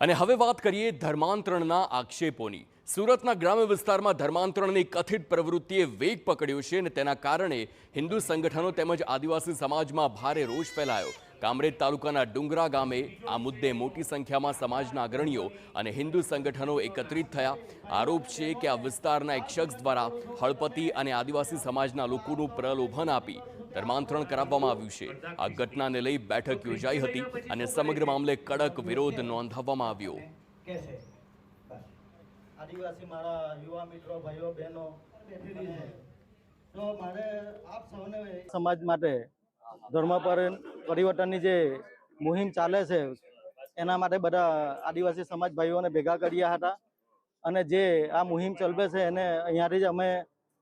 અને હવે વાત કરીએ ધર્માંતરણના આક્ષેપોની। સુરતના ગ્રામ્ય વિસ્તારમાં ધર્માંતરણની કથિત પ્રવૃત્તિએ વેગ પકડ્યો છે અને તેના કારણે હિન્દુ સંગઠનો તેમજ આદિવાસી સમાજમાં ભારે રોષ ફેલાયો। કામરેજ તાલુકાના ડુંગરા ગામે આ મુદ્દે મોટી સંખ્યામાં સમાજના અગ્રણીઓ અને હિન્દુ સંગઠનો એકત્રિત થયા। આરોપ છે કે આ વિસ્તારના એક શખ્સ દ્વારા હળપતિ અને આદિવાસી સમાજના લોકોનું પ્રલોભન આપી ધર્માંતરણ કરાવવામાં આવ્યું છે। આ ઘટનાને લઈ બેઠક યોજાઈ હતી અને સમગ્ર મામલે કડક વિરોધ નોંધાવવામાં આવ્યો। આદિવાસી મારા યુવા મિત્રો ભાઈઓ બહેનો તો મારે આપ સૌને સમાજ માટે ધર્મ પરિવર્તનની જે મુહિમ ચાલે છે એના માટે બધા આદિવાસી સમાજ ભાઈઓને ભેગા કર્યા હતા અને જે આ મુહિમ ચલાવે છે એને અહીંયાથી જ અમે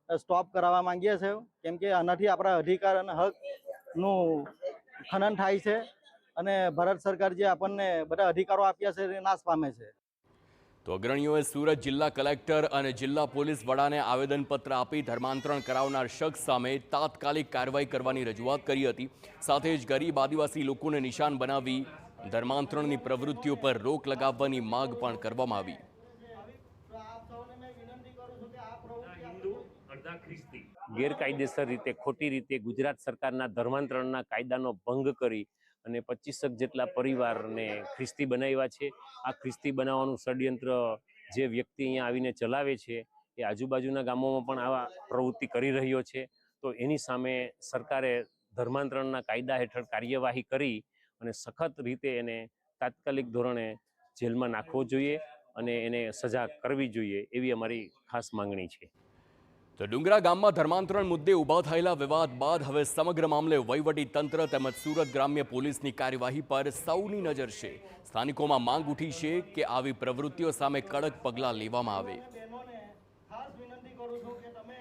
સ્ટોપ કરાવવા માંગીએ છીએ કેમ કે આનાથી આપણા અધિકાર અને હકનું ખનન થાય છે અને ભારત સરકાર જે આપણને બધા અધિકારો આપ્યા છે એ નાશ પામે છે। તો અગ્રણીઓએ સુરત જિલ્લા કલેક્ટર અને જિલ્લા પોલીસ વડાને આવેદનપત્ર આપી ધર્માંતરણ કરાવનાર શખ્સ સામે તાત્કાલિક કાર્યવાહી કરવાની રજૂઆત કરી હતી। સાથે જ ગરીબ આદિવાસી લોકોને નિશાન બનાવી ધર્માંતરણની પ્રવૃત્તિઓ પર રોક લગાવવાની માંગ પણ કરવામાં આવી। ગેરકાયદેસર રીતે ખોટી રીતે ગુજરાત સરકારના ધર્માંતરણના કાયદાનો ભંગ કરી અને 25 જેટલા પરિવારને ખ્રિસ્તી બનાવ્યા છે। આ ખ્રિસ્તી બનાવવાનું ષડયંત્ર જે વ્યક્તિ અહીંયા આવીને ચલાવે છે એ આજુબાજુના ગામોમાં પણ આવા પ્રવૃત્તિ કરી રહ્યો છે। તો એની સામે સરકારે ધર્માંતરણના કાયદા હેઠળ કાર્યવાહી કરી અને સખત રીતે એને તાત્કાલિક ધોરણે જેલમાં નાખવો જોઈએ અને એને સજા કરવી જોઈએ એવી અમારી ખાસ માંગણી છે। તો ડુંગરા ગામમાં ધર્માંતરણ મુદ્દે ઊભા થયેલા વિવાદ બાદ હવે સમગ્ર મામલે વહીવટી તંત્ર તેમજ સુરત ગ્રામ્ય પોલીસની કાર્યવાહી પર સૌની નજર છે। સ્થાનિકોમાં માંગ ઉઠી છે કે આવી પ્રવૃત્તિઓ સામે કડક પગલાં લેવામાં આવે। ખાસ વિનંતી કરું છું કે તમે